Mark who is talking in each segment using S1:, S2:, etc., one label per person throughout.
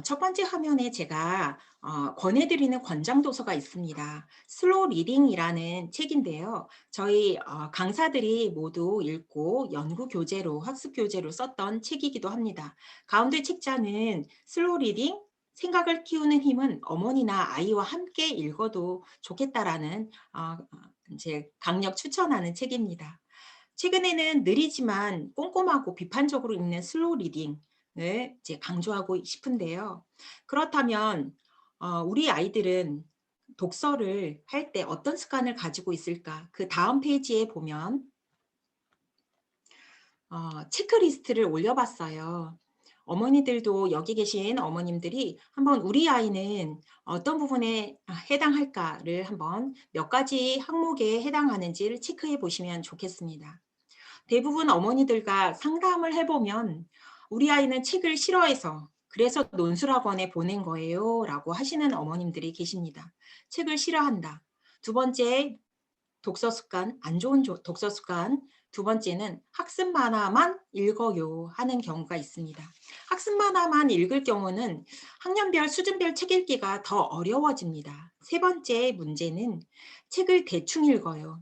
S1: 첫 번째 화면에 제가 권해드리는 권장 도서가 있습니다. 슬로우 리딩이라는 책인데요. 저희 강사들이 모두 읽고 연구 교재로, 학습 교재로 썼던 책이기도 합니다. 가운데 책자는 슬로우 리딩, 생각을 키우는 힘은 어머니나 아이와 함께 읽어도 좋겠다라는 이제 강력 추천하는 책입니다. 최근에는 느리지만 꼼꼼하고 비판적으로 읽는 슬로우 리딩을 이제 강조하고 싶은데요. 그렇다면 우리 아이들은 독서를 할 때 어떤 습관을 가지고 있을까? 그 다음 페이지에 보면 체크리스트를 올려봤어요. 어머니들도 여기 계신 어머님들이 한번 우리 아이는 어떤 부분에 해당할까를 한번 몇 가지 항목에 해당하는지를 체크해 보시면 좋겠습니다. 대부분 어머니들과 상담을 해보면 우리 아이는 책을 싫어해서 그래서 논술학원에 보낸 거예요 라고 하시는 어머님들이 계십니다. 책을 싫어한다. 두 번째, 독서 습관, 안 좋은 독서 습관. 두 번째는 학습 만화만 읽어요 하는 경우가 있습니다. 학습 만화만 읽을 경우는 학년별, 수준별 책 읽기가 더 어려워집니다. 세 번째 문제는 책을 대충 읽어요.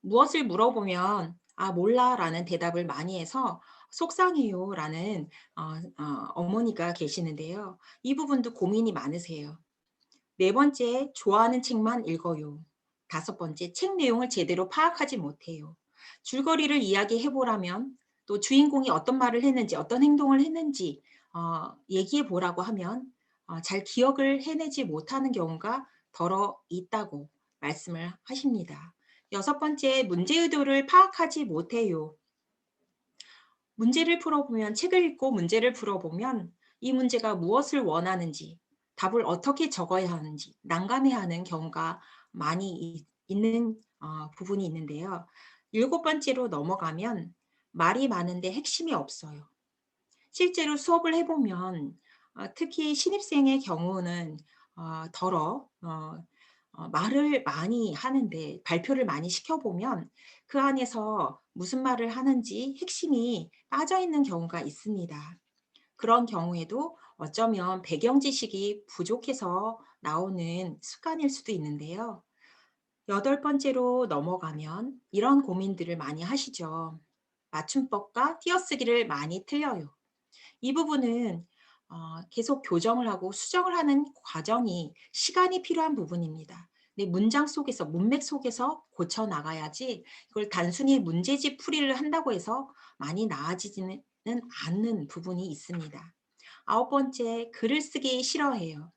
S1: 무엇을 물어보면 몰라 라는 대답을 많이 해서 속상해요 라는 어머니가 계시는데요. 이 부분도 고민이 많으세요. 네 번째, 좋아하는 책만 읽어요. 다섯 번째, 책 내용을 제대로 파악하지 못해요. 줄거리를 이야기해 보라면 또 주인공이 어떤 말을 했는지 어떤 행동을 했는지 얘기해 보라고 하면 잘 기억을 해내지 못하는 경우가 더러 있다고 말씀을 하십니다. 여섯 번째, 문제 의도를 파악하지 못해요. 문제를 풀어보면 책을 읽고 문제를 풀어보면 이 문제가 무엇을 원하는지 답을 어떻게 적어야 하는지 난감해하는 경우가 많이 있는 부분이 있는데요. 일곱 번째로 넘어가면 말이 많은데 핵심이 없어요. 실제로 수업을 해보면 특히 신입생의 경우는 말을 많이 하는데 발표를 많이 시켜보면 그 안에서 무슨 말을 하는지 핵심이 빠져 있는 경우가 있습니다. 그런 경우에도 어쩌면 배경 지식이 부족해서 나오는 습관일 수도 있는데요. 여덟 번째로 넘어가면 이런 고민들을 많이 하시죠. 맞춤법과 띄어쓰기를 많이 틀려요. 이 부분은 계속 교정을 하고 수정을 하는 과정이 시간이 필요한 부분입니다. 근데 문장 속에서 문맥 속에서 고쳐 나가야지 이걸 단순히 문제집 풀이를 한다고 해서 많이 나아지지는 않는 부분이 있습니다. 아홉 번째, 글을 쓰기 싫어해요.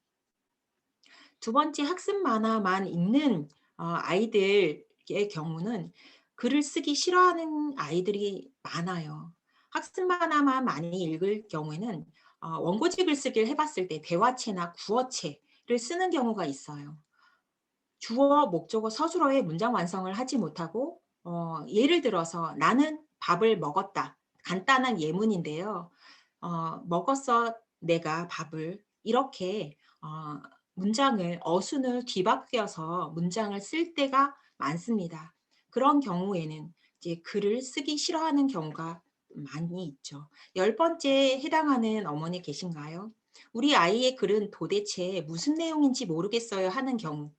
S1: 두 번째, 학습 만화만 읽는 아이들의 경우는 글을 쓰기 싫어하는 아이들이 많아요. 학습 만화만 많이 읽을 경우에는 원고지 글쓰기를 해봤을 때 대화체나 구어체를 쓰는 경우가 있어요. 주어, 목적어, 서술어의 문장 완성을 하지 못하고 예를 들어서 나는 밥을 먹었다. 간단한 예문인데요. 먹었어 내가 밥을 이렇게 문장을 어순을 뒤바뀌어서 문장을 쓸 때가 많습니다. 그런 경우에는 이제 글을 쓰기 싫어하는 경우가 많이 있죠. 열 번째에 해당하는 어머니 계신가요? 우리 아이의 글은 도대체 무슨 내용인지 모르겠어요 하는 경우.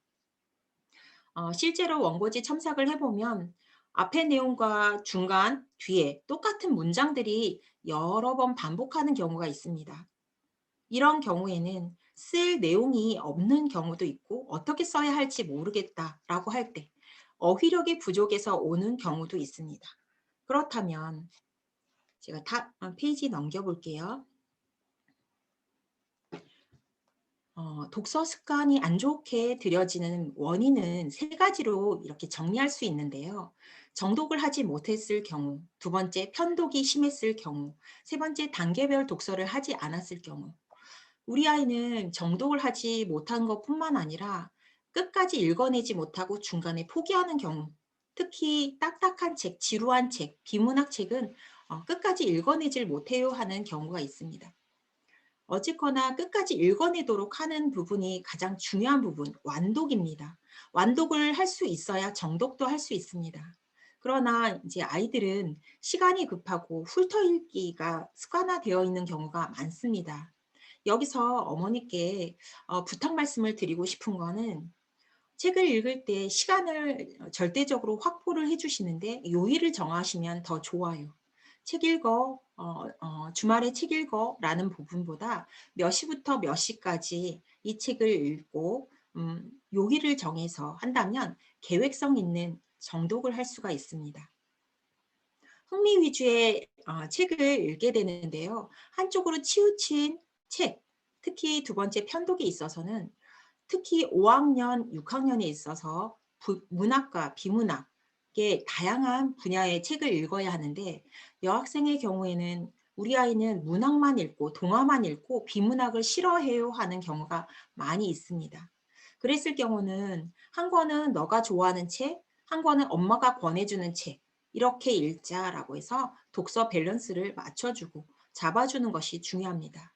S1: 실제로 원고지 첨삭을 해보면 앞의 내용과 중간, 뒤에 똑같은 문장들이 여러 번 반복하는 경우가 있습니다. 이런 경우에는 쓸 내용이 없는 경우도 있고 어떻게 써야 할지 모르겠다라고 할 때 어휘력이 부족해서 오는 경우도 있습니다. 그렇다면 제가 페이지 넘겨볼게요. 독서 습관이 안 좋게 들여지는 원인은 세 가지로 이렇게 정리할 수 있는데요. 정독을 하지 못했을 경우, 두 번째 편독이 심했을 경우, 세 번째 단계별 독서를 하지 않았을 경우. 우리 아이는 정독을 하지 못한 것뿐만 아니라 끝까지 읽어내지 못하고 중간에 포기하는 경우, 특히 딱딱한 책, 지루한 책, 비문학 책은 끝까지 읽어내질 못해요 하는 경우가 있습니다. 어쨌거나 끝까지 읽어내도록 하는 부분이 가장 중요한 부분, 완독입니다. 완독을 할 수 있어야 정독도 할 수 있습니다. 그러나 이제 아이들은 시간이 급하고 훑어읽기가 습관화되어 있는 경우가 많습니다. 여기서 어머니께 부탁 말씀을 드리고 싶은 거는 책을 읽을 때 시간을 절대적으로 확보를 해 주시는데 요일을 정하시면 더 좋아요. "책 읽어." "주말에 책 읽어."라는 부분보다 몇 시부터 몇 시까지 이 책을 읽고 요일을 정해서 한다면 계획성 있는 정독을 할 수가 있습니다. 흥미 위주의 책을 읽게 되는데요. 한쪽으로 치우친 책, 특히 두 번째 편독에 있어서는 특히 5 학년, 6 학년에 있어서 문학과 비문학의 다양한 분야의 책을 읽어야 하는데 여학생의 경우에는 "우리 아이는 문학만 읽고 동화만 읽고 비문학을 싫어해요." 하는 경우가 많이 있습니다. 그랬을 경우는 한 권은 너가 좋아하는 책, 한 권은 엄마가 권해 주는 책 이렇게 읽자라고 해서 독서 밸런스를 맞춰 주고 잡아 주는 것이 중요합니다.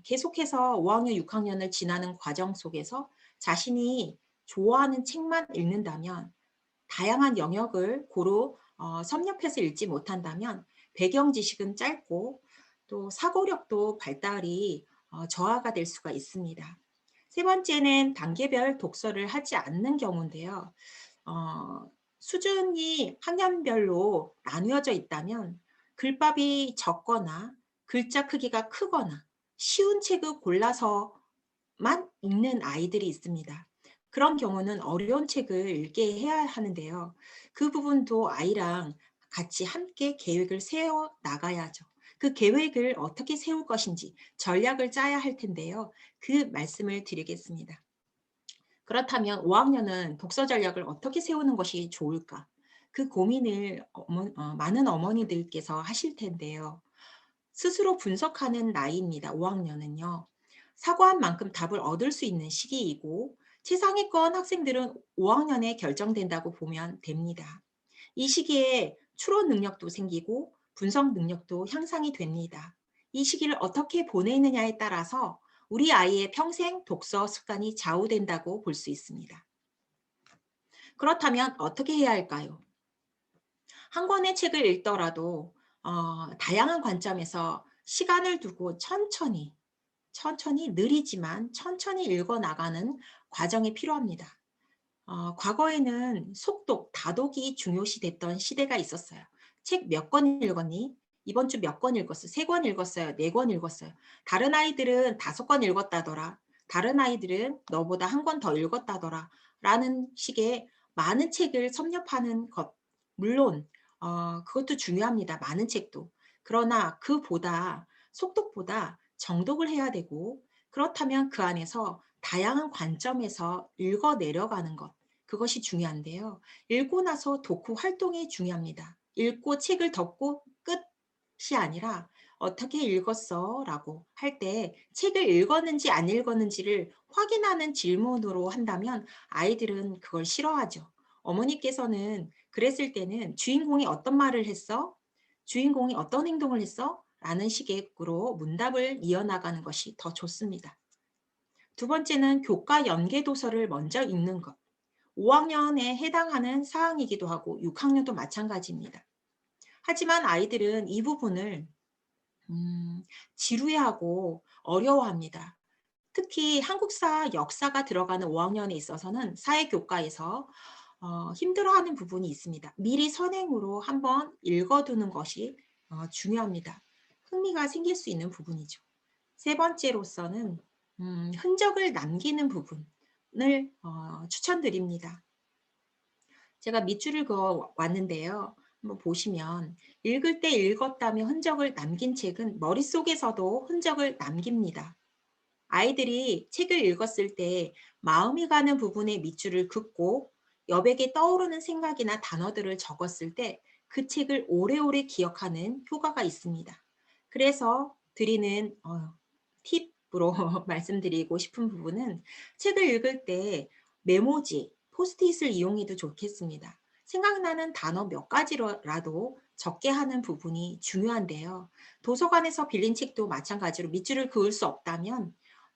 S1: 계속해서 5 학년, 6 학년을 지나는 과정 속에서 자신이 좋아하는 책만 읽는다면 다양한 영역을 고루 섭렵해서 읽지 못한다면 배경 지식은 짧고 또 사고력도 발달이 저하가 될 수가 있습니다. 세 번째는 단계별 독서를 하지 않는 경우인데요. 어 수준이 학년별로 나누어져 있다면 글밥이 적거나 글자 크기가 크거나 쉬운 책을 골라서만 읽는 아이들이 있습니다. 그런 경우는 어려운 책을 읽게 해야 하는데요. 그 부분도 아이랑 같이 함께 계획을 세워 나가야죠. 그 계획을 어떻게 세울 것인지 전략을 짜야 할 텐데요. 그 말씀을 드리겠습니다. 그렇다면 5 학년은 독서 전략을 어떻게 세우는 것이 좋을까? 그 고민을 많은 어머니들께서 하실 텐데요. 스스로 분석하는 나이입니다. 5 학년은요. 사고한 만큼 답을 얻을 수 있는 시기이고 최상위권 학생들은 5 학년에 결정된다고 보면 됩니다. 이 시기에 추론 능력도 생기고 분석 능력도 향상이 됩니다. 이 시기를 어떻게 보내느냐에 따라서 우리 아이의 평생 독서 습관이 좌우된다고 볼 수 있습니다. 그렇다면 어떻게 해야 할까요? 한 권의 책을 읽더라도 다양한 관점에서 시간을 두고 천천히 느리지만 천천히 읽어 나가는 과정이 필요합니다. 과거에는 속독, 다독이 중요시 됐던 시대가 있었어요. "책 몇 권 읽었니? 이번 주 몇 권 읽었어? 3권 읽었어요. 4권 읽었어요. 다른 아이들은 5권 읽었다더라. 다른 아이들은 너보다 한 권 더 읽었다더라." 라는 식의 많은 책을 섭렵하는 것 물론 그것도 중요합니다, 많은 책도. 그러나 그보다 속독보다 정독을 해야 되고 그렇다면 그 안에서 다양한 관점에서 읽어 내려가는 것 그것이 중요한데요. 읽고 나서 독후 활동이 중요합니다. 읽고 책을 덮고 끝이 아니라 "어떻게 읽었어?" 라고 할 때 책을 읽었는지 안 읽었는지를 확인하는 질문으로 한다면 아이들은 그걸 싫어하죠. 어머니께서는 그랬을 때는 "주인공이 어떤 말을 했어? 주인공이 어떤 행동을 했어?" 라는 식으로 문답을 이어나가는 것이 더 좋습니다. 두 번째는 교과 연계 도서를 먼저 읽는 것. 5 학년에 해당하는 사항이기도 하고 6 학년도 마찬가지입니다. 하지만 아이들은 이 부분을 지루해하고 어려워합니다. 특히 한국사, 역사가 들어가는 5 학년에 있어서는 사회교과에서 힘들어하는 부분이 있습니다. 미리 선행으로 한번 읽어두는 것이 중요합니다. 흥미가 생길 수 있는 부분이죠. 세 번째로서는 흔적을 남기는 부분을 추천드립니다. 제가 밑줄을 그어 왔는데요. 한번 보시면 읽을 때 읽었다며 흔적을 남긴 책은 머릿속에서도 흔적을 남깁니다. 아이들이 책을 읽었을 때 마음이 가는 부분에 밑줄을 긋고 여백에 떠오르는 생각이나 단어들을 적었을 때 그 책을 오래오래 기억하는 효과가 있습니다. 그래서 드리는 팁으로 말씀드리고 싶은 부분은 책을 읽을 때 메모지, 포스트잇을 이용해도 좋겠습니다. 생각나는 단어 몇 가지라도 적게 하는 부분이 중요한데요. 도서관에서 빌린 책도 마찬가지로 밑줄을 그을 수 없다면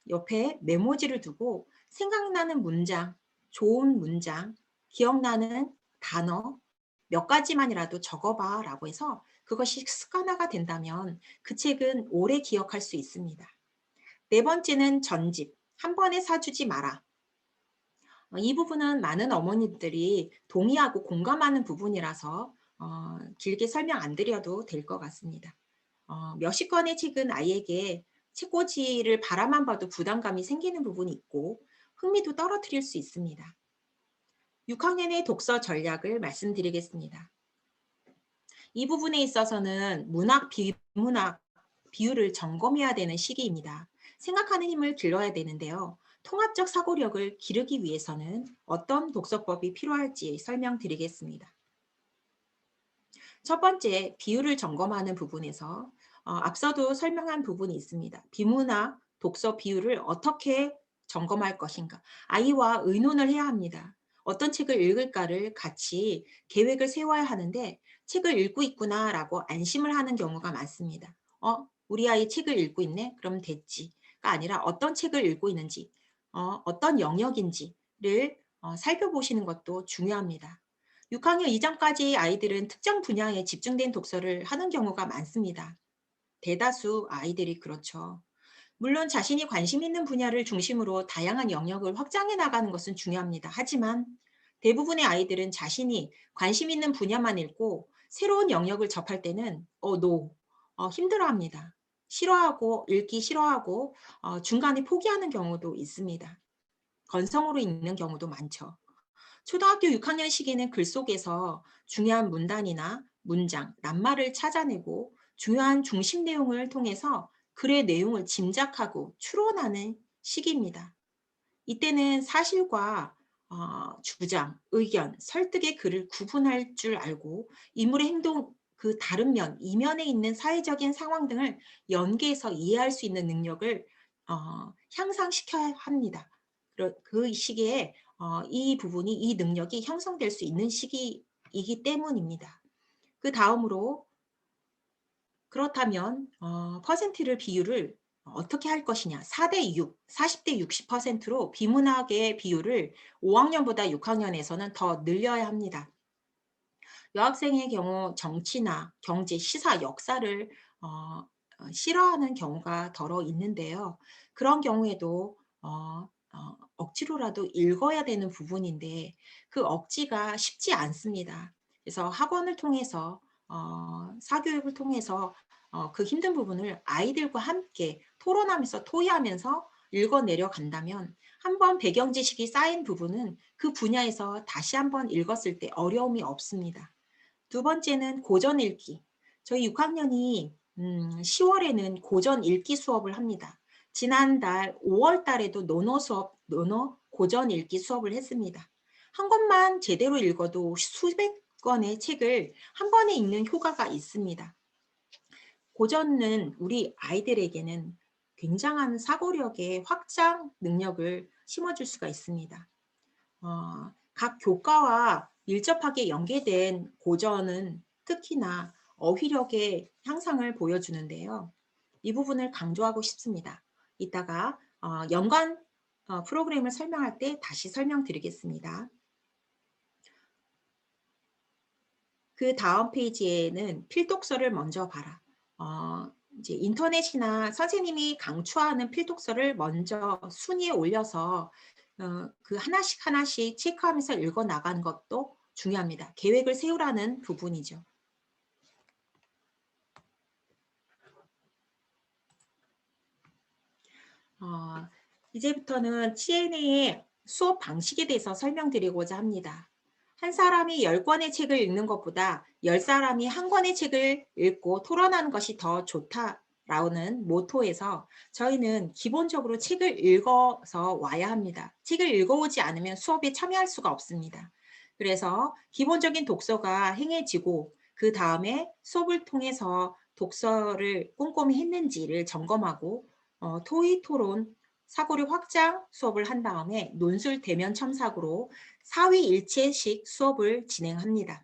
S1: 옆에 메모지를 두고 생각나는 문장, 좋은 문장, 기억나는 단어 몇 가지만이라도 적어봐 라고 해서 그것이 습관화가 된다면 그 책은 오래 기억할 수 있습니다. 네 번째는 전집, 한 번에 사주지 마라. 이 부분은 많은 어머니들이 동의하고 공감하는 부분이라서 길게 설명 안 드려도 될 것 같습니다. 몇십 권의 책은 아이에게 책꽂이를 바라만 봐도 부담감이 생기는 부분이 있고 흥미도 떨어뜨릴 수 있습니다. 6학년의 독서 전략을 말씀드리겠습니다. 이 부분에 있어서는 문학, 비문학 비율을 점검해야 되는 시기입니다. 생각하는 힘을 길러야 되는데요. 통합적 사고력을 기르기 위해서는 어떤 독서법이 필요할지 설명드리겠습니다. 첫 번째, 비율을 점검하는 부분에서 앞서도 설명한 부분이 있습니다. 비문학, 독서 비율을 어떻게 점검할 것인가. 아이와 의논을 해야 합니다. 어떤 책을 읽을까를 같이 계획을 세워야 하는데 책을 읽고 있구나라고 안심을 하는 경우가 많습니다. 우리 아이 책을 읽고 있네? 그럼 됐지가 아니라 어떤 책을 읽고 있는지, 어떤 영역인지를 살펴보시는 것도 중요합니다. 6학년 이전까지 아이들은 특정 분야에 집중된 독서를 하는 경우가 많습니다. 대다수 아이들이 그렇죠. 물론 자신이 관심 있는 분야를 중심으로 다양한 영역을 확장해 나가는 것은 중요합니다. 하지만 대부분의 아이들은 자신이 관심 있는 분야만 읽고 새로운 영역을 접할 때는 힘들어합니다. 싫어하고 읽기 싫어하고 중간에 포기하는 경우도 있습니다. 건성으로 읽는 경우도 많죠. 초등학교 6학년 시기는 글 속에서 중요한 문단이나 문장, 낱말을 찾아내고 중요한 중심 내용을 통해서 글의 내용을 짐작하고 추론하는 시기입니다. 이때는 사실과 주장, 의견, 설득의 글을 구분할 줄 알고 인물의 행동, 그 다른 면, 이면에 있는 사회적인 상황 등을 연계해서 이해할 수 있는 능력을 향상시켜야 합니다. 그 시기에 이 부분이, 이 능력이 형성될 수 있는 시기이기 때문입니다. 그 다음으로 그렇다면 퍼센트를 비율을 어떻게 할 것이냐. 4대 6, 40대 60%로 비문학의 비율을 5학년보다 6학년에서는 더 늘려야 합니다. 여학생의 경우 정치나 경제, 시사, 역사를 싫어하는 경우가 더러 있는데요. 그런 경우에도 억지로라도 읽어야 되는 부분인데 그 억지가 쉽지 않습니다. 그래서 학원을 통해서 사교육을 통해서 그 힘든 부분을 아이들과 함께 토론하면서 토의하면서 읽어내려 간다면 한번 배경 지식이 쌓인 부분은 그 분야에서 다시 한번 읽었을 때 어려움이 없습니다. 두 번째는 고전 읽기. 저희 6학년이 10월에는 고전 읽기 수업을 합니다. 지난달 5월 달에도 논어 고전 읽기 수업을 했습니다. 한 권만 제대로 읽어도 수백 권의 책을 한 번에 읽는 효과가 있습니다. 고전은 우리 아이들에게는 굉장한 사고력의 확장 능력을 심어줄 수가 있습니다. 각 교과와 밀접하게 연계된 고전은 특히나 어휘력의 향상을 보여주는데요. 이 부분을 강조하고 싶습니다. 이따가 연관 프로그램을 설명할 때 다시 설명드리겠습니다. 그 다음 페이지에는 필독서를 먼저 봐라. 이제 인터넷이나 선생님이 강추하는 필독서를 먼저 순위에 올려서 그 하나씩 하나씩 체크하면서 읽어 나가는 것도 중요합니다. 계획을 세우라는 부분이죠. 이제부터는 T&A의 수업 방식에 대해서 설명드리고자 합니다. 한 사람이 10권의 책을 읽는 것보다 10사람이 한 권의 책을 읽고 토론하는 것이 더 좋다라는 모토에서 저희는 기본적으로 책을 읽어서 와야 합니다. 책을 읽어오지 않으면 수업에 참여할 수가 없습니다. 그래서 기본적인 독서가 행해지고 그 다음에 수업을 통해서 독서를 꼼꼼히 했는지를 점검하고 토의 토론, 사고력 확장 수업을 한 다음에 논술 대면 첨삭으로 사위일체식 수업을 진행합니다.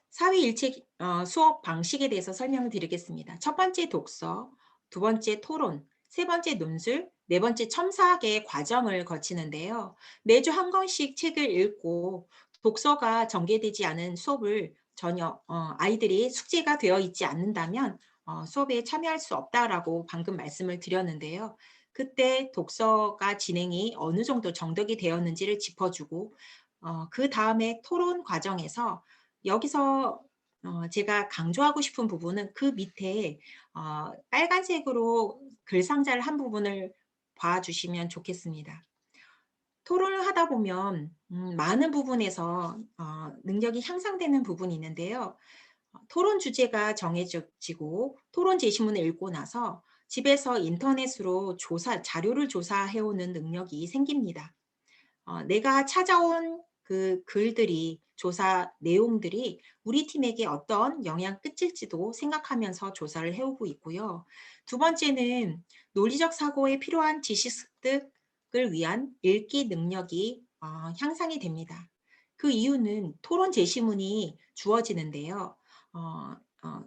S1: 사위일체 수업 방식에 대해서 설명을 드리겠습니다. 첫 번째 독서, 두 번째 토론, 세 번째 논술, 네 번째 첨삭의 과정을 거치는데요. 매주 한 권씩 책을 읽고 독서가 전개되지 않은 수업을 전혀 아이들이 숙제가 되어 있지 않는다면 수업에 참여할 수 없다라고 방금 말씀을 드렸는데요. 그때 독서가 진행이 어느 정도 정독이 되었는지를 짚어주고 그다음에 토론 과정에서 여기서 제가 강조하고 싶은 부분은 그 밑에 빨간색으로 글 상자를 한 부분을 봐 주시면 좋겠습니다. 토론을 하다 보면 많은 부분에서 능력이 향상되는 부분이 있는데요. 토론 주제가 정해지고 토론 제시문을 읽고 나서 집에서 인터넷으로 자료를 조사해 오는 능력이 생깁니다. 내가 찾아온 그 글들이 조사 내용들이 우리 팀에게 어떤 영향을 끼칠지도 생각하면서 조사를 해오고 있고요. 두 번째는 논리적 사고에 필요한 지식 습득을 위한 읽기 능력이 향상이 됩니다. 그 이유는 토론 제시문이 주어지는데요. 어, 어,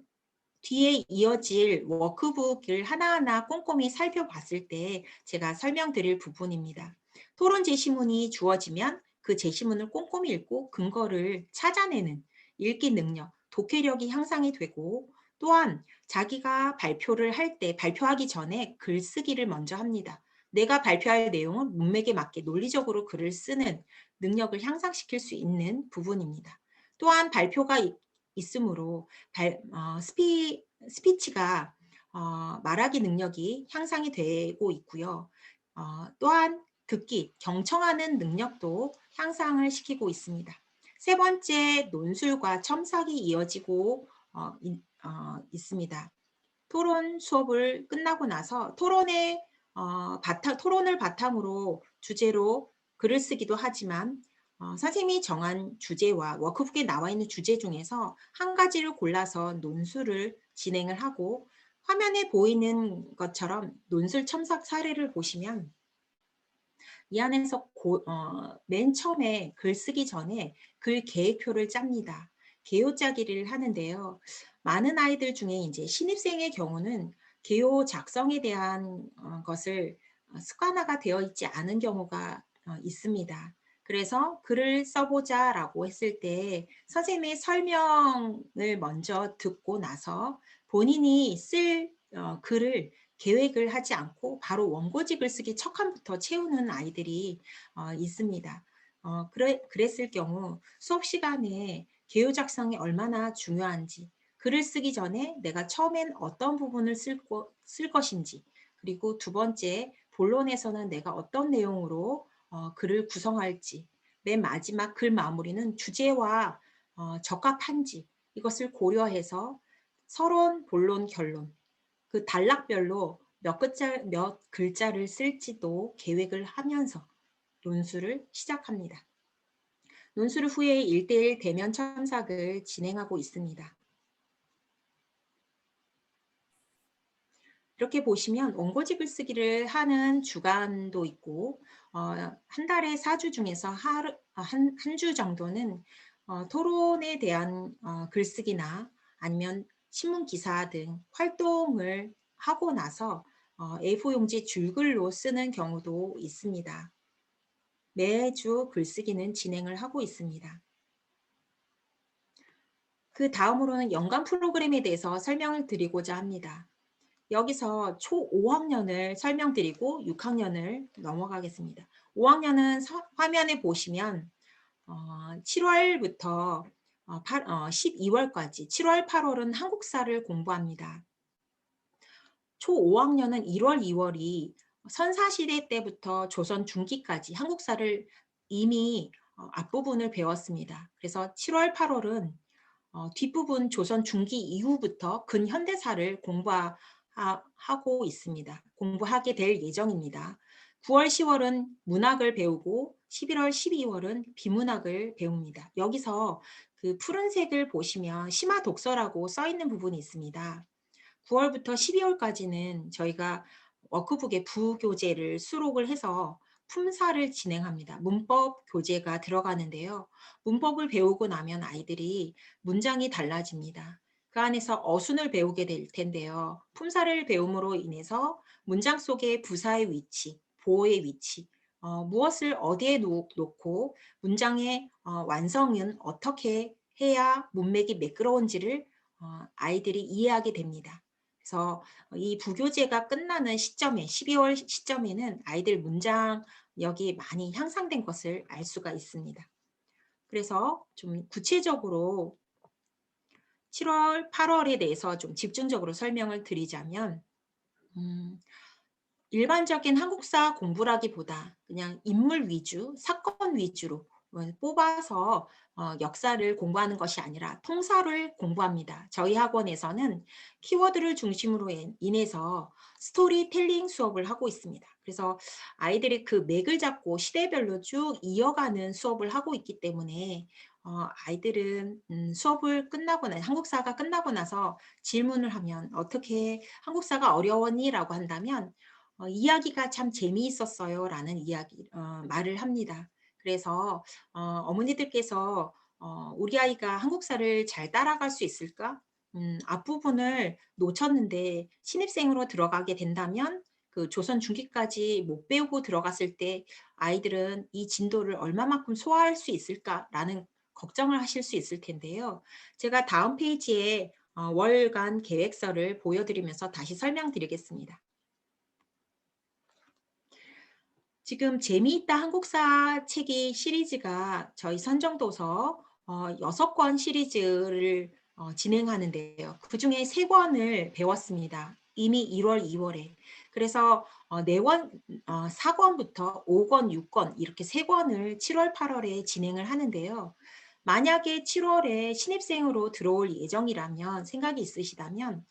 S1: 뒤에 이어질 워크북을 하나하나 꼼꼼히 살펴봤을 때 제가 설명드릴 부분입니다. 토론 제시문이 주어지면 그 제시문을 꼼꼼히 읽고 근거를 찾아내는 읽기 능력, 독해력이 향상이 되고 또한 자기가 발표를 할 때 발표하기 전에 글쓰기를 먼저 합니다. 내가 발표할 내용은 문맥에 맞게 논리적으로 글을 쓰는 능력을 향상시킬 수 있는 부분입니다. 또한 발표가 있으므로 스피치가 말하기 능력이 향상이 되고 있고요. 또한 듣기, 경청하는 능력도 향상을 시키고 있습니다. 세 번째, 논술과 첨삭이 이어지고 있습니다. 토론 수업을 끝나고 나서 토론을 바탕으로 주제로 글을 쓰기도 하지만 선생님이 정한 주제와 워크북에 나와 있는 주제 중에서 한 가지를 골라서 논술을 진행을 하고 화면에 보이는 것처럼 논술 첨삭 사례를 보시면 이 안에서 맨 처음에 글 쓰기 전에 글 계획표를 짭니다. 개요 짜기를 하는데요. 많은 아이들 중에 이제 신입생의 경우는 개요 작성에 대한 것을 습관화가 되어 있지 않은 경우가 있습니다. 그래서 글을 써보자라고 했을 때 선생님의 설명을 먼저 듣고 나서 본인이 쓸 글을 계획을 하지 않고 바로 원고직을 쓰기 첫 칸부터 채우는 아이들이 있습니다. 그랬을 경우 수업 시간에 개요 작성이 얼마나 중요한지, 글을 쓰기 전에 내가 처음엔 어떤 부분을 쓸 것인지, 그리고 두 번째 본론에서는 내가 어떤 내용으로 글을 구성할지, 맨 마지막 글 마무리는 주제와 적합한지 이것을 고려해서 서론, 본론, 결론 그 단락별로 몇 글자를 쓸지도 계획을 하면서 논술을 시작합니다. 논술 후에 1:1 대면 첨삭을 진행하고 있습니다. 이렇게 보시면 원고직을 쓰기를 하는 주간도 있고 한 달에 4주 중에서 한 주 정도는 토론에 대한 글쓰기나 아니면 신문 기사 등 활동을 하고 나서 A4 용지 줄글로 쓰는 경우도 있습니다. 매주 글쓰기는 진행을 하고 있습니다. 그 다음으로는 연간 프로그램에 대해서 설명을 드리고자 합니다. 여기서 초 5학년을 설명드리고 6학년을 넘어가겠습니다. 5학년은 화면에 보시면 7월부터 12월까지 7월, 8월은 한국사를 공부합니다. 초 5학년은 1월, 2월이 선사시대 때부터 조선 중기까지 한국사를 이미 앞부분을 배웠습니다. 그래서 7월, 8월은 뒷부분 조선 중기 이후부터 근현대사를 공부하고 있습니다. 공부하게 될 예정입니다. 9월, 10월은 문학을 배우고 11월, 12월은 비문학을 배웁니다. 여기서 그 푸른색을 보시면 심화 독서라고 써 있는 부분이 있습니다. 9월부터 12월까지는 저희가 워크북에 부교재를 수록을 해서 품사를 진행합니다. 문법 교재가 들어가는데요. 문법을 배우고 나면 아이들이 문장이 달라집니다. 그 안에서 어순을 배우게 될 텐데요. 품사를 배움으로 인해서 문장 속의 부사의 위치, 보어의 위치, 무엇을 어디에 놓고 문장의 완성은 어떻게 해야 문맥이 매끄러운지를 아이들이 이해하게 됩니다. 그래서 이 부교재가 끝나는 시점에 12월 시점에는 아이들 문장력이 많이 향상된 것을 알 수가 있습니다. 그래서 좀 구체적으로 7월, 8월에 대해서 좀 집중적으로 설명을 드리자면 일반적인 한국사 공부라기보다 그냥 인물 위주, 사건 위주로 뽑아서 역사를 공부하는 것이 아니라 통사를 공부합니다. 저희 학원에서는 키워드를 중심으로 인해서 스토리텔링 수업을 하고 있습니다. 그래서 아이들이 그 맥을 잡고 시대별로 쭉 이어가는 수업을 하고 있기 때문에 아이들은 수업을 끝나고 한국사가 끝나고 나서 질문을 하면 어떻게 한국사가 어려웠니? 라고 한다면 이야기가 참 재미있었어요 라는 말을 합니다. 그래서 어머니들께서 우리 아이가 한국사를 잘 따라갈 수 있을까? 앞부분을 놓쳤는데 신입생으로 들어가게 된다면 그 조선 중기까지 못 배우고 들어갔을 때 아이들은 이 진도를 얼마만큼 소화할 수 있을까라는 걱정을 하실 수 있을 텐데요. 제가 다음 페이지에 월간 계획서를 보여드리면서 다시 설명드리겠습니다. 지금 재미있다 한국사 책이 시리즈가 저희 선정도서 6권 시리즈를 진행하는데요. 그중에 3권을 배웠습니다. 이미 1월, 2월에. 그래서 4권부터 5권, 6권 이렇게 3권을 7월, 8월에 진행을 하는데요. 만약에 7월에 신입생으로 들어올 예정이라면 생각이 있으시다면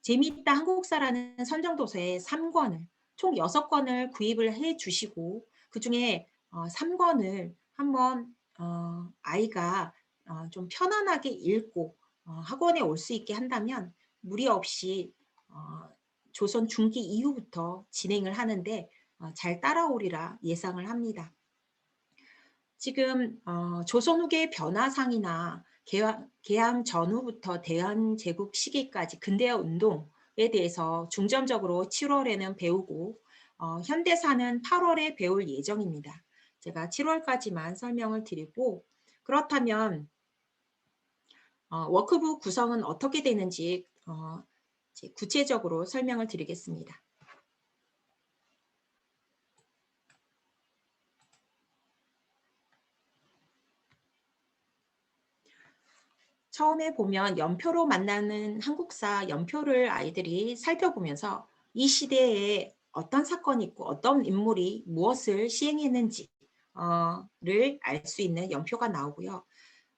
S1: 재미있다 한국사라는 선정도서의 3권을 총 6권을 구입을 해 주시고 그중에 3권을 한번 아이가 좀 편안하게 읽고 학원에 올 수 있게 한다면 무리 없이 조선 중기 이후부터 진행을 하는데 잘 따라오리라 예상을 합니다. 지금 조선 후기의 변화상이나 개항 전후부터 대한제국 시기까지 근대화 운동에 대해서 중점적으로 7월에는 배우고 현대사는 8월에 배울 예정입니다. 제가 7월까지만 설명을 드리고 그렇다면 워크북 구성은 어떻게 되는지 구체적으로 설명을 드리겠습니다. 처음에 보면 연표로 만나는 한국사 연표를 아이들이 살펴보면서 이 시대에 어떤 사건이 있고 어떤 인물이 무엇을 시행했는지를 알 수 있는 연표가 나오고요.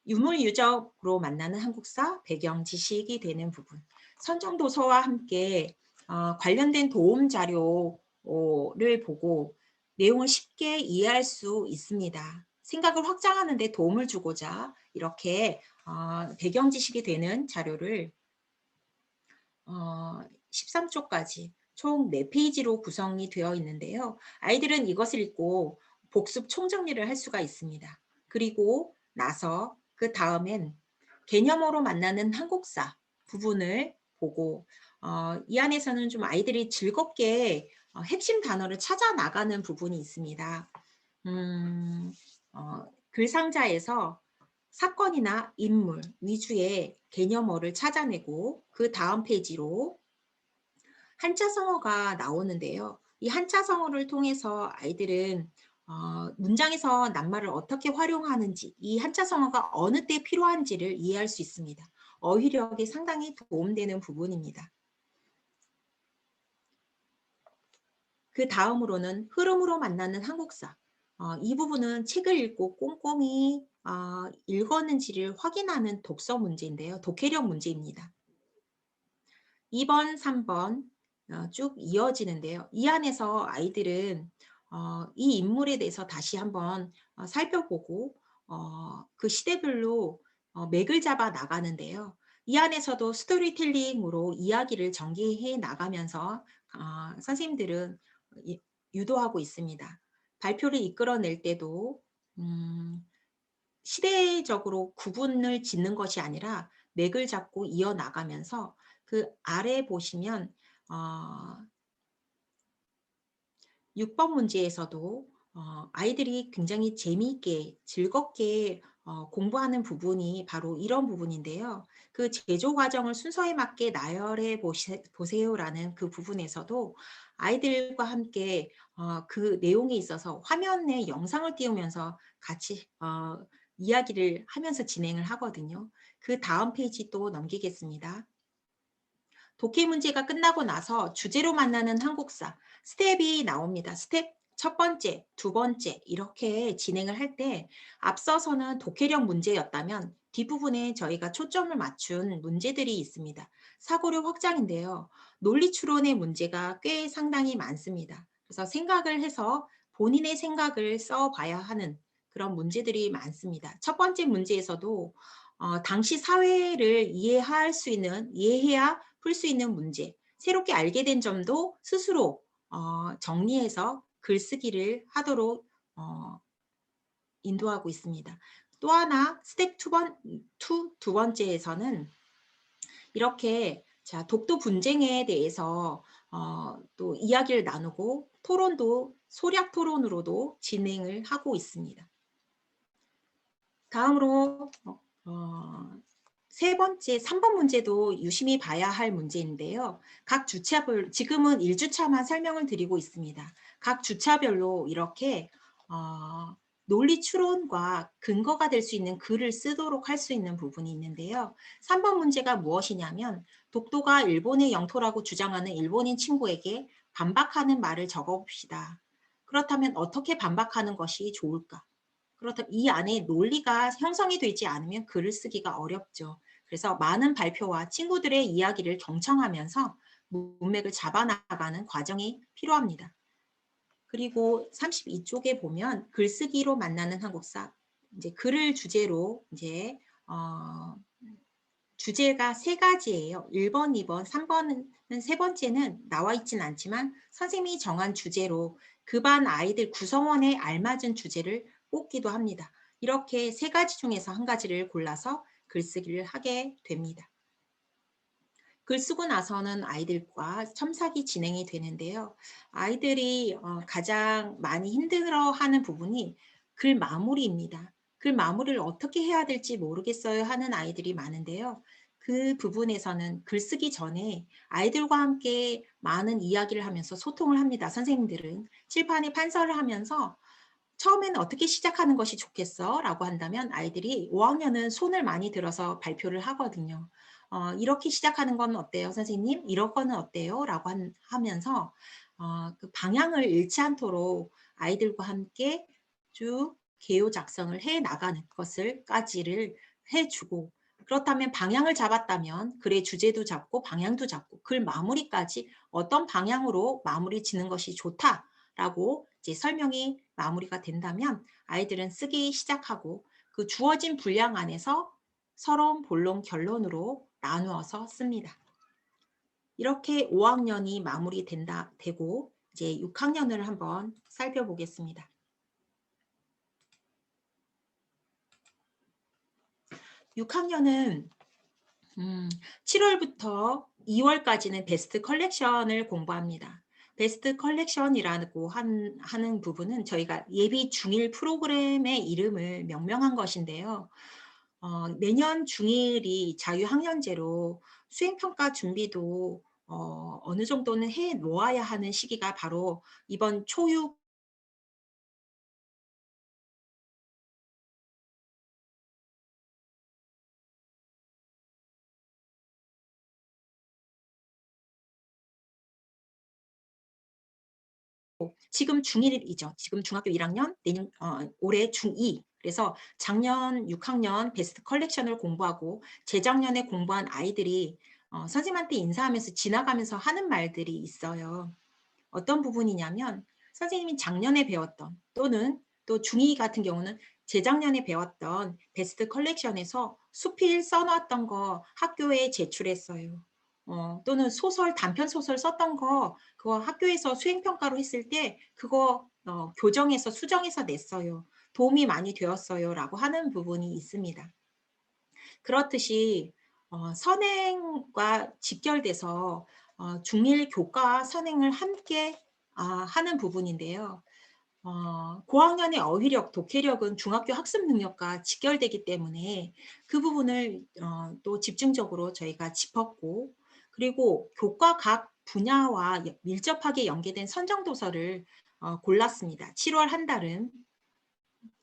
S1: 유물유적으로 만나는 한국사 배경 지식이 되는 부분. 선정도서와 함께 관련된 도움 자료를 보고 내용을 쉽게 이해할 수 있습니다. 생각을 확장하는 데 도움을 주고자 이렇게 배경 지식이 되는 자료를 13쪽까지 총 4페이지로 구성이 되어 있는데요. 아이들은 이것을 읽고 복습 총정리를 할 수가 있습니다. 그리고 나서 그 다음엔 개념어로 만나는 한국사 부분을 보고 이 안에서는 좀 아이들이 즐겁게 핵심 단어를 찾아 나가는 부분이 있습니다. 글상자에서 사건이나 인물 위주의 개념어를 찾아내고 그 다음 페이지로 한자성어가 나오는데요. 이 한자성어를 통해서 아이들은 문장에서 낱말을 어떻게 활용하는지 이 한자성어가 어느 때 필요한지를 이해할 수 있습니다. 어휘력에 상당히 도움되는 부분입니다. 그 다음으로는 흐름으로 만나는 한국사. 이 부분은 책을 읽고 꼼꼼히 읽었는지를 확인하는 독서 문제인데요. 독해력 문제입니다. 2번, 3번 쭉 이어지는데요. 이 안에서 아이들은 이 인물에 대해서 다시 한번 살펴보고 그 시대별로 맥을 잡아 나가는데요. 이 안에서도 스토리텔링으로 이야기를 전개해 나가면서 선생님들은 유도하고 있습니다. 발표를 이끌어낼 때도 시대적으로 구분을 짓는 것이 아니라 맥을 잡고 이어나가면서 그 아래 보시면 6번 문제에서도 아이들이 굉장히 재미있게 즐겁게 공부하는 부분이 바로 이런 부분인데요. 그 제조 과정을 순서에 맞게 나열해 보세요라는 그 부분에서도 아이들과 함께 그 내용에 있어서 화면에 영상을 띄우면서 같이 이야기를 하면서 진행을 하거든요. 그 다음 페이지 또 넘기겠습니다. 독해 문제가 끝나고 나서 주제로 만나는 한국사 스텝이 나옵니다. 스텝 첫 번째, 두 번째 이렇게 진행을 할 때 앞서서는 독해력 문제였다면 뒷부분에 저희가 초점을 맞춘 문제들이 있습니다. 사고력 확장인데요. 논리 추론의 문제가 꽤 상당히 많습니다. 그래서 생각을 해서 본인의 생각을 써봐야 하는 그런 문제들이 많습니다. 첫 번째 문제에서도 당시 사회를 이해할 수 있는, 이해해야 풀 수 있는 문제, 새롭게 알게 된 점도 스스로 정리해서 글쓰기를 하도록 어, 인도하고 있습니다. 또 하나 스텝 두 번째에서는 이렇게 자, 독도 분쟁에 대해서 또 이야기를 나누고 토론도 소략 토론으로도 진행을 하고 있습니다. 다음으로 세 번째, 3번 문제도 유심히 봐야 할 문제인데요. 각 주차별, 지금은 1주차만 설명을 드리고 있습니다. 각 주차별로 이렇게 논리 추론과 근거가 될 수 있는 글을 쓰도록 할 수 있는 부분이 있는데요. 3번 문제가 무엇이냐면 독도가 일본의 영토라고 주장하는 일본인 친구에게 반박하는 말을 적어봅시다. 그렇다면 어떻게 반박하는 것이 좋을까? 그렇다면 이 안에 논리가 형성이 되지 않으면 글을 쓰기가 어렵죠. 그래서 많은 발표와 친구들의 이야기를 경청하면서 문맥을 잡아나가는 과정이 필요합니다. 그리고 32쪽에 보면 글쓰기로 만나는 한국사, 이제 글을 주제로 이제 주제가 세 가지예요. 1번, 2번, 3번은 세 번째는 나와 있진 않지만 선생님이 정한 주제로 그 반 아이들 구성원에 알맞은 주제를 뽑기도 합니다. 이렇게 세 가지 중에서 한 가지를 골라서 글쓰기를 하게 됩니다. 글 쓰고 나서는 아이들과 첨삭이 진행이 되는데요. 아이들이 가장 많이 힘들어하는 부분이 글 마무리입니다. 글 마무리를 어떻게 해야 될지 모르겠어요 하는 아이들이 많은데요. 그 부분에서는 글 쓰기 전에 아이들과 함께 많은 이야기를 하면서 소통을 합니다. 선생님들은 칠판에 판서를 하면서 처음에는 어떻게 시작하는 것이 좋겠어? 라고 한다면 아이들이 5학년은 손을 많이 들어서 발표를 하거든요. 이렇게 시작하는 건 어때요, 선생님? 이런 거는 어때요? 라고 하면서 그 방향을 잃지 않도록 아이들과 함께 쭉 개요 작성을 해 나가는 것을까지를 해주고 그렇다면 방향을 잡았다면 글의 주제도 잡고 방향도 잡고 글 마무리까지 어떤 방향으로 마무리 지는 것이 좋다라고 이제 설명이 마무리가 된다면 아이들은 쓰기 시작하고 그 주어진 분량 안에서 서론, 본론, 결론으로 나누어서 씁니다. 이렇게 5학년이 되고 이제 6학년을 한번 살펴보겠습니다. 6학년은 7월부터 2월까지는 베스트 컬렉션을 공부합니다. 베스트 컬렉션이라고 하는 부분은 저희가 예비 중1 프로그램의 이름을 명명한 것인데요. 내년 중1이 자유학년제로 수행평가 준비도 어느 정도는 해 놓아야 하는 시기가 바로 이번 초6 지금 중1이죠. 지금 중학교 1학년, 내년 올해 중2. 그래서 작년 6학년 베스트 컬렉션을 공부하고 재작년에 공부한 아이들이 선생님한테 인사하면서 지나가면서 하는 말들이 있어요. 어떤 부분이냐면 선생님이 작년에 배웠던 또는 또 중2 같은 경우는 재작년에 배웠던 베스트 컬렉션에서 수필 써놨던 거 학교에 제출했어요. 또는 소설, 단편 소설 썼던 거 그거 학교에서 수행평가로 했을 때 그거 교정해서 수정해서 냈어요. 도움이 많이 되었어요 라고 하는 부분이 있습니다. 그렇듯이 선행과 직결돼서 중1 교과 선행을 함께 하는 부분인데요. 고학년의 어휘력, 독해력은 중학교 학습 능력과 직결되기 때문에 그 부분을 또 집중적으로 저희가 짚었고, 그리고 교과 각 분야와 밀접하게 연계된 선정 도서를 골랐습니다. 7월 한 달은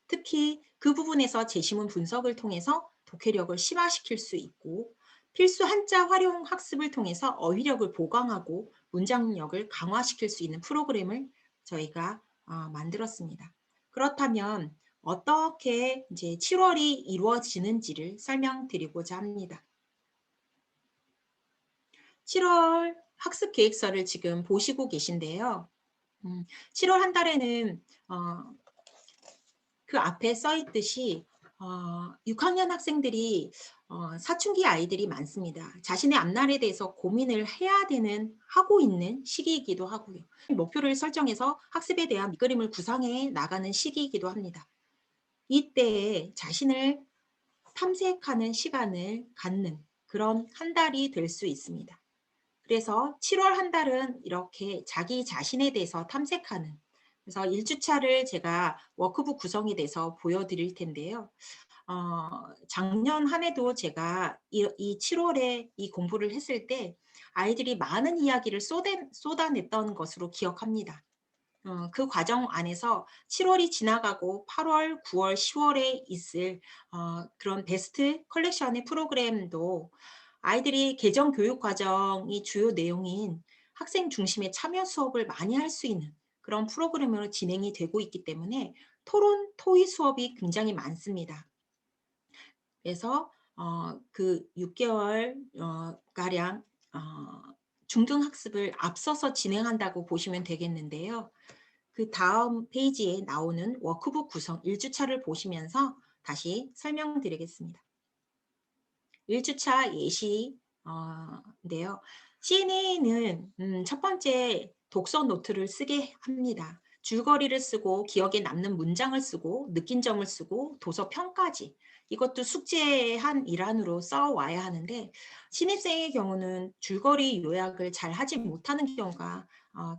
S1: 특히 그 부분에서 제시문 분석을 통해서 독해력을 심화시킬 수 있고, 필수 한자 활용 학습을 통해서 어휘력을 보강하고 문장력을 강화시킬 수 있는 프로그램을 저희가 만들었습니다. 그렇다면 어떻게 이제 7월이 이루어지는지를 설명드리고자 합니다. 7월 학습 계획서를 지금 보시고 계신데요. 7월 한 달에는 그 앞에 써 있듯이 6학년 학생들이 사춘기 아이들이 많습니다. 자신의 앞날에 대해서 고민을 해야 되는 하고 있는 시기이기도 하고요. 목표를 설정해서 학습에 대한 밑그림을 구상해 나가는 시기이기도 합니다. 이때에 자신을 탐색하는 시간을 갖는 그런 한 달이 될 수 있습니다. 그래서 7월 한 달은 이렇게 자기 자신에 대해서 탐색하는, 그래서 1주차를 제가 워크북 구성에 대해서 보여드릴 텐데요. 작년 한 해도 제가 이 7월에 이 공부를 했을 때 아이들이 많은 이야기를 쏟아냈던 것으로 기억합니다. 그 과정 안에서 7월이 지나가고 8월, 9월, 10월에 있을 그런 베스트 컬렉션의 프로그램도 아이들이 개정 교육 과정이 주요 내용인 학생 중심의 참여 수업을 많이 할 수 있는 그런 프로그램으로 진행이 되고 있기 때문에 토론, 토의 수업이 굉장히 많습니다. 그래서 그 6개월 가량 중등 학습을 앞서서 진행한다고 보시면 되겠는데요. 그 다음 페이지에 나오는 워크북 구성 1주차를 보시면서 다시 설명드리겠습니다. 1주차 예시인데요. CNA는 첫 번째 독서 노트를 쓰게 합니다. 줄거리를 쓰고 기억에 남는 문장을 쓰고 느낀 점을 쓰고 도서 평까지, 이것도 숙제의 한 일환으로 써와야 하는데, 신입생의 경우는 줄거리 요약을 잘 하지 못하는 경우가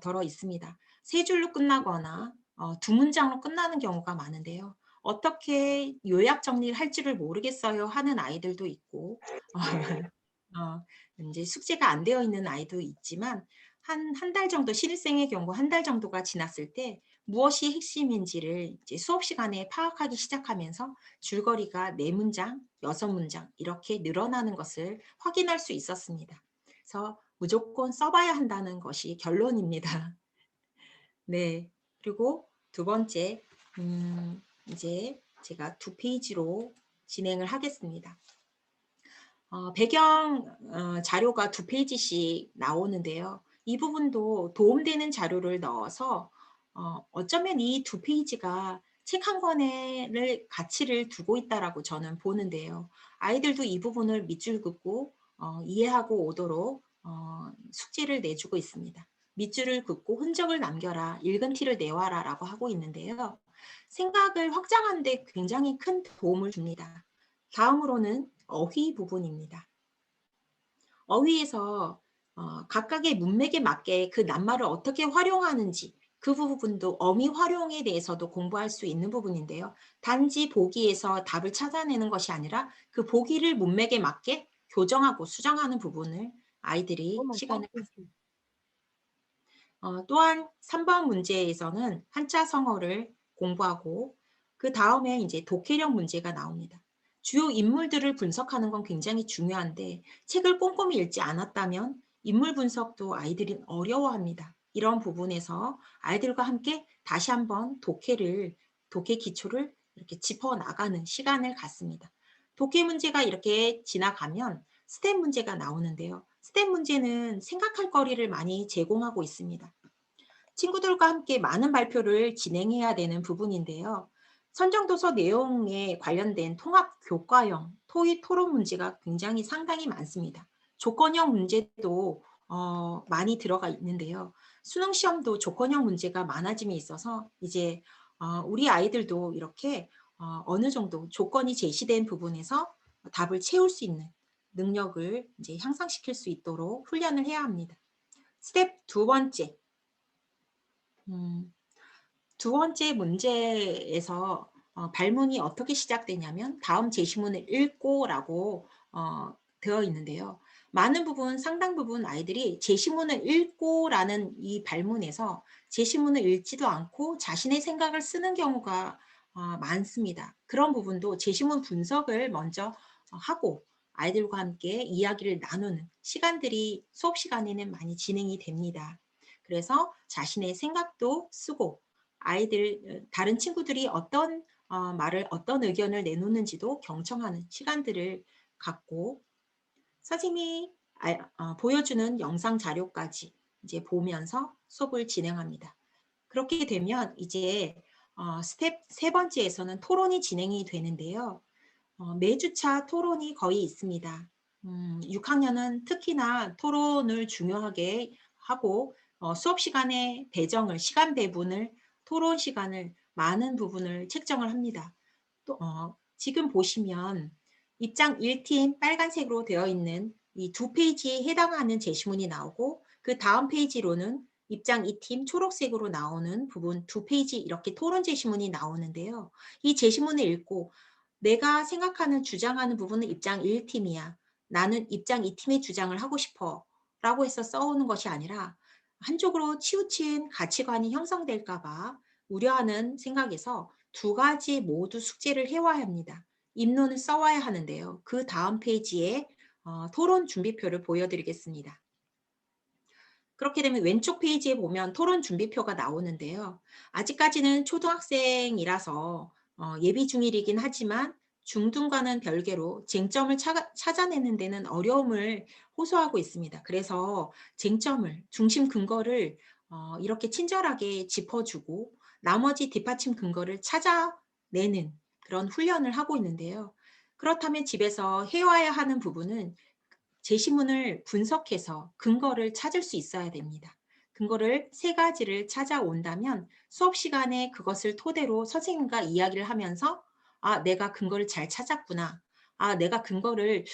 S1: 덜어 있습니다. 세 줄로 끝나거나 두 문장으로 끝나는 경우가 많은데요. 어떻게 요약 정리를 할 줄을 모르겠어요 하는 아이들도 있고, 이제 숙제가 안 되어 있는 아이도 있지만, 한 달 정도, 신입생의 경우 한 달 정도가 지났을 때 무엇이 핵심인지를 이제 수업 시간에 파악하기 시작하면서 줄거리가 4문장, 6문장 이렇게 늘어나는 것을 확인할 수 있었습니다. 그래서 무조건 써봐야 한다는 것이 결론입니다. 네. 그리고 두 번째, 이제 제가 2페이지로 진행을 하겠습니다. 배경 자료가 2페이지씩 나오는데요. 이 부분도 도움되는 자료를 넣어서 어쩌면 이 2페이지가 책 한 권의 가치를 두고 있다라고 저는 보는데요. 아이들도 이 부분을 밑줄 긋고 이해하고 오도록 숙제를 내주고 있습니다. 밑줄을 긋고 흔적을 남겨라, 읽은 티를 내와라 라고 하고 있는데요. 생각을 확장하는 데 굉장히 큰 도움을 줍니다. 다음으로는 어휘 부분입니다. 어휘에서 각각의 문맥에 맞게 그 낱말을 어떻게 활용하는지, 그 부분도 어미 활용에 대해서도 공부할 수 있는 부분인데요. 단지 보기에서 답을 찾아내는 것이 아니라 그 보기를 문맥에 맞게 교정하고 수정하는 부분을 아이들이 시간을 갖습니다. 또한 3번 문제에서는 한자 성어를 공부하고, 그 다음에 이제 독해력 문제가 나옵니다. 주요 인물들을 분석하는 건 굉장히 중요한데, 책을 꼼꼼히 읽지 않았다면 인물 분석도 아이들이 어려워합니다. 이런 부분에서 아이들과 함께 다시 한번 독해 기초를 이렇게 짚어나가는 시간을 갖습니다. 독해 문제가 이렇게 지나가면 스텝 문제가 나오는데요. 스텝 문제는 생각할 거리를 많이 제공하고 있습니다. 친구들과 함께 많은 발표를 진행해야 되는 부분인데요. 선정도서 내용에 관련된 통합 교과형 토의 토론 문제가 굉장히 상당히 많습니다. 조건형 문제도 많이 들어가 있는데요. 수능 시험도 조건형 문제가 많아짐에 있어서 이제 우리 아이들도 이렇게 어느 정도 조건이 제시된 부분에서 답을 채울 수 있는 능력을 이제 향상시킬 수 있도록 훈련을 해야 합니다. 스텝 두 번째, 두 번째 문제에서 발문이 어떻게 시작되냐면 "다음 제시문을 읽고"라고 되어 있는데요. 많은 부분 상당 부분 아이들이 "제시문을 읽고"라는 이 발문에서 제시문을 읽지도 않고 자신의 생각을 쓰는 경우가 많습니다. 그런 부분도 제시문 분석을 먼저 하고 아이들과 함께 이야기를 나누는 시간들이 수업 시간에는 많이 진행이 됩니다. 그래서 자신의 생각도 쓰고 아이들 다른 친구들이 어떤 말을 어떤 의견을 내놓는지도 경청하는 시간들을 갖고 선생님이 보여주는 영상 자료까지 이제 보면서 수업을 진행합니다. 그렇게 되면 이제 스텝 세 번째에서는 토론이 진행이 되는데요. 매주차 토론이 거의 있습니다. 6학년은 특히나 토론을 중요하게 하고 수업 시간의 배정을 시간 배분을 토론 시간을 많은 부분을 책정을 합니다. 또 지금 보시면 입장 1팀 빨간색으로 되어 있는 이 두 페이지에 해당하는 제시문이 나오고 그다음 페이지로는 입장 2팀 초록색으로 나오는 부분 두 페이지 이렇게 토론 제시문이 나오는데요. 이 제시문을 읽고 내가 생각하는 주장하는 부분은 입장 1팀이야. 나는 입장 2팀의 주장을 하고 싶어. 라고 해서 써오는 것이 아니라 한쪽으로 치우친 가치관이 형성될까 봐 우려하는 생각에서 두 가지 모두 숙제를 해와야 합니다. 입론을 써와야 하는데요. 그 다음 페이지에 토론 준비표를 보여드리겠습니다. 그렇게 되면 왼쪽 페이지에 보면 토론 준비표가 나오는데요. 아직까지는 초등학생이라서 예비 중일이긴 하지만 중등과는 별개로 쟁점을 찾아내는 데는 어려움을 호소하고 있습니다. 그래서 쟁점을, 중심 근거를 이렇게 친절하게 짚어주고 나머지 뒷받침 근거를 찾아내는 그런 훈련을 하고 있는데요. 그렇다면 집에서 해와야 하는 부분은 제시문을 분석해서 근거를 찾을 수 있어야 됩니다. 근거를 세 가지를 찾아온다면 수업 시간에 그것을 토대로 선생님과 이야기를 하면서 아, 내가 근거를 잘 찾았구나. 아, 내가 근거를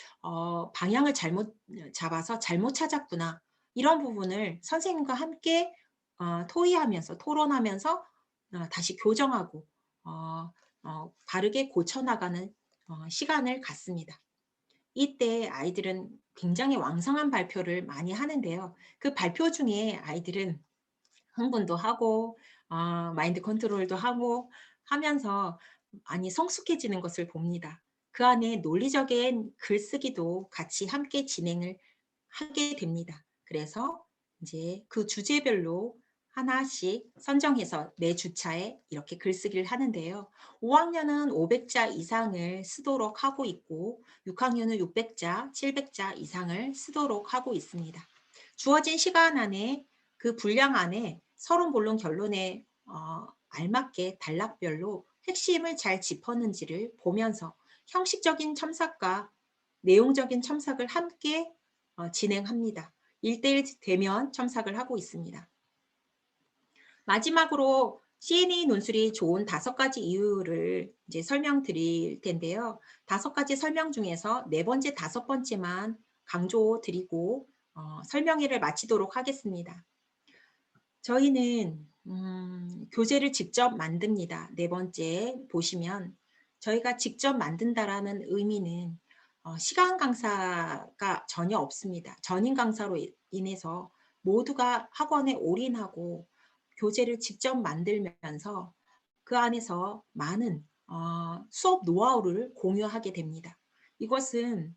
S1: 방향을 잘못 잡아서 잘못 찾았구나. 이런 부분을 선생님과 함께 토의하면서 토론하면서 다시 교정하고 바르게 고쳐나가는 시간을 갖습니다. 이때 아이들은 굉장히 왕성한 발표를 많이 하는데요. 그 발표 중에 아이들은 흥분도 하고 마인드 컨트롤도 하고 하면서 많이 성숙해지는 것을 봅니다. 그 안에 논리적인 글쓰기도 같이 함께 진행을 하게 됩니다. 그래서 이제 그 주제별로 하나씩 선정해서 매 주차에 이렇게 글쓰기를 하는데요. 5학년은 500자 이상을 쓰도록 하고 있고 6학년은 600자, 700자 이상을 쓰도록 하고 있습니다. 주어진 시간 안에 그 분량 안에 서론, 본론, 결론에 알맞게 단락별로 핵심을 잘 짚었는지를 보면서 형식적인 첨삭과 내용적인 첨삭을 함께 진행합니다. 1대1 대면 첨삭을 하고 있습니다. 마지막으로 C&A 논술이 좋은 5가지 이유를 이제 설명드릴 텐데요. 5가지 설명 중에서 네 번째, 5번째만 강조드리고 설명회를 마치도록 하겠습니다. 저희는 교재를 직접 만듭니다. 네 번째 보시면 저희가 직접 만든다라는 의미는 시간 강사가 전혀 없습니다. 전인 강사로 인해서 모두가 학원에 올인하고 교재를 직접 만들면서 그 안에서 많은 수업 노하우를 공유하게 됩니다. 이것은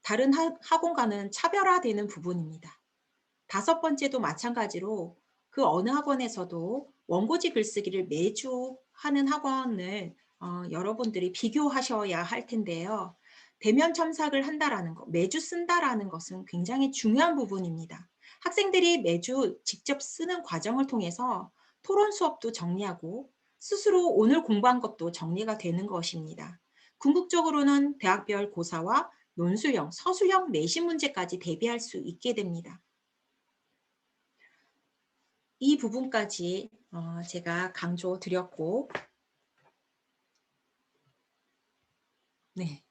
S1: 다른 학원과는 차별화되는 부분입니다. 5번째도 마찬가지로 그 어느 학원에서도 원고지 글쓰기를 매주 하는 학원을 여러분들이 비교하셔야 할 텐데요. 대면 첨삭을 한다라는 것, 매주 쓴다라는 것은 굉장히 중요한 부분입니다. 학생들이 매주 직접 쓰는 과정을 통해서 토론 수업도 정리하고 스스로 오늘 공부한 것도 정리가 되는 것입니다. 궁극적으로는 대학별 고사와 논술형, 서술형 내신 문제까지 대비할 수 있게 됩니다. 이 부분까지 제가 강조드렸고 네.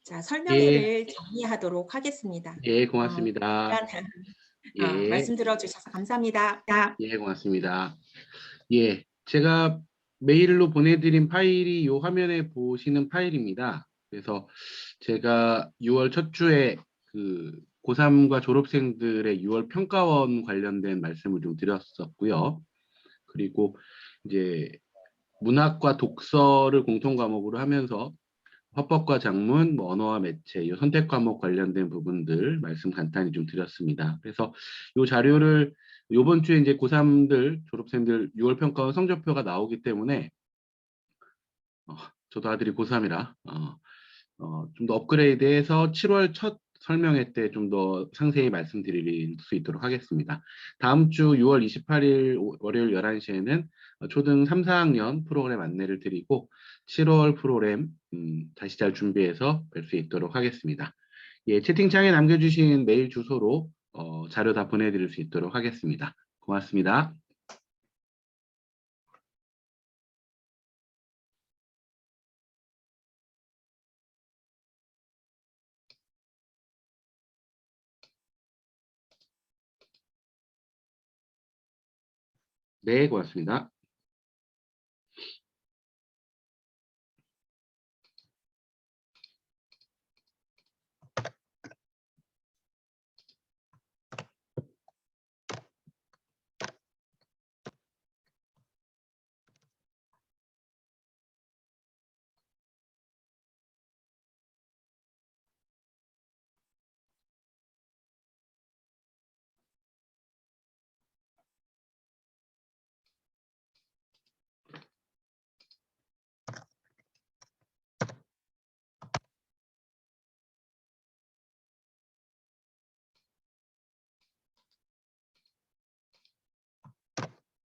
S1: 자,
S2: 예,
S1: 설명회를 정리하도록 하겠습니다.
S2: 예, 고맙습니다.
S1: 잠깐
S2: 예,
S1: 말씀 들어주셔서 감사합니다.
S2: 예, 고맙습니다. 예, 제가 메일로 보내드린 파일이 이 화면에 보시는 파일입니다. 그래서 제가 6월 첫 주에 그 고3과 졸업생들의 6월 평가원 관련된 말씀을 좀 드렸었고요. 그리고 이제 문학과 독서를 공통 과목으로 하면서 화법과 작문, 뭐 언어와 매체, 이 선택 과목 관련된 부분들 말씀 간단히 좀 드렸습니다. 그래서 이 자료를 이번 주에 이제 고3들, 졸업생들 6월 평가원 성적표가 나오기 때문에 저도 아들이 고3이라 좀 더 업그레이드해서 7월 첫 설명회 때 좀 더 상세히 말씀드릴 수 있도록 하겠습니다. 다음 주 6월 28일 월요일 11시에는 초등 3, 4학년 프로그램 안내를 드리고 7월 프로그램 다시 잘 준비해서 뵐 수 있도록 하겠습니다. 예, 채팅창에 남겨주신 메일 주소로 자료 다 보내드릴 수 있도록 하겠습니다. 고맙습니다. 네, 고맙습니다.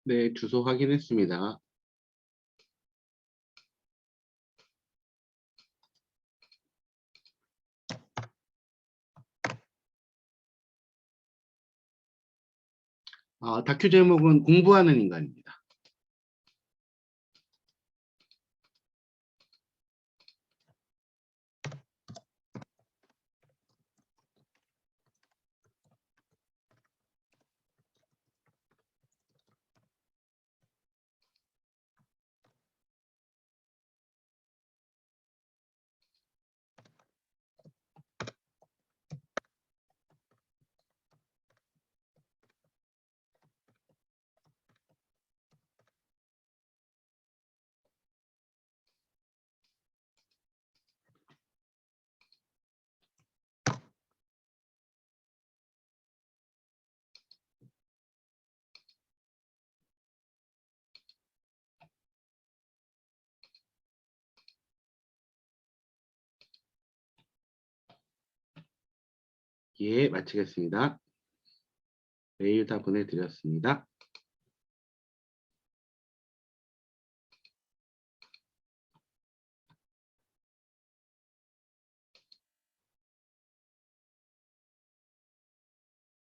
S2: 네, 주소 확인했습니다. 다큐 제목은 공부하는 인간입니다. 예, 마치겠습니다. 메일 다 보내드렸습니다.